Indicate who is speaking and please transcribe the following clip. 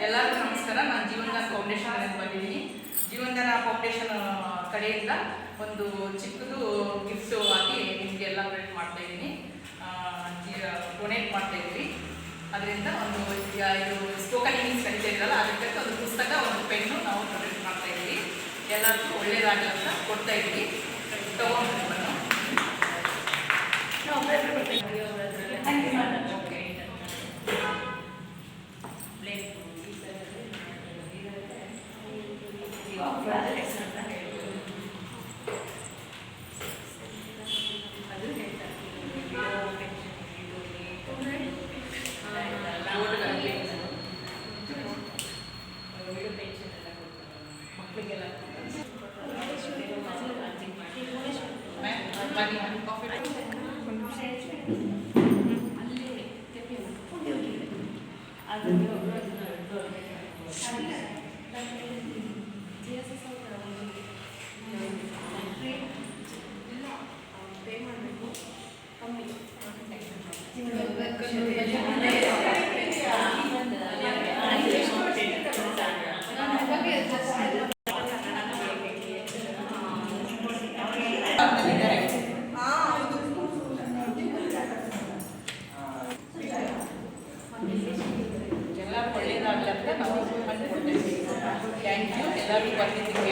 Speaker 1: ಎಲ್ಲರಿಗೂ ನಮಸ್ಕಾರ. ನಾನು ಜೀವನದಾನ ಫೌಂಡೇಶನ್ ಅಂತ ಬಂದಿದ್ದೀನಿ. ಜೀವನದಾನ ಫೌಂಡೇಶನ್ ಕಡೆಯಿಂದ ಒಂದು ಚಿಕ್ಕದು ಗಿಫ್ಟು ಆಗಿ ನಿಮಗೆ ಎಲ್ಲ ಪ್ರೊವೈಡ್ ಮಾಡ್ತಾ ಇದ್ದೀನಿ, ಡೊನೇಟ್ ಮಾಡ್ತಾ ಇದ್ದೀವಿ. ಅದರಿಂದ ಒಂದು ಇದು ಸ್ಪೋಕನ್ ಇಂಗ್ಲೀಷ್ ಕಲಿತಾ ಇದ್ರಲ್ಲ, ಅದಕ್ಕೆ ಒಂದು ಪುಸ್ತಕ, ಒಂದು ಪೆನ್ನು ನಾವು ಡೊನೇಟ್ ಮಾಡ್ತಾ ಇದ್ದೀವಿ. ಎಲ್ಲರಿಗೂ ಒಳ್ಳೆಯದಾಗಲಿ ಅಂತ ಕೊಡ್ತಾ ಇದ್ದೀವಿ. ತಗೊಂಡು ಎಲ್ಲ ಒಳ್ಳೆಯದಾಗಲಿ ಅಂತ ನಾವು ಅಂದ್ಕೊಳ್ತೇವೆ. Thank you. ಎಲ್ಲರಿಗೂ ಬಂದಿದ್ದೀವಿ.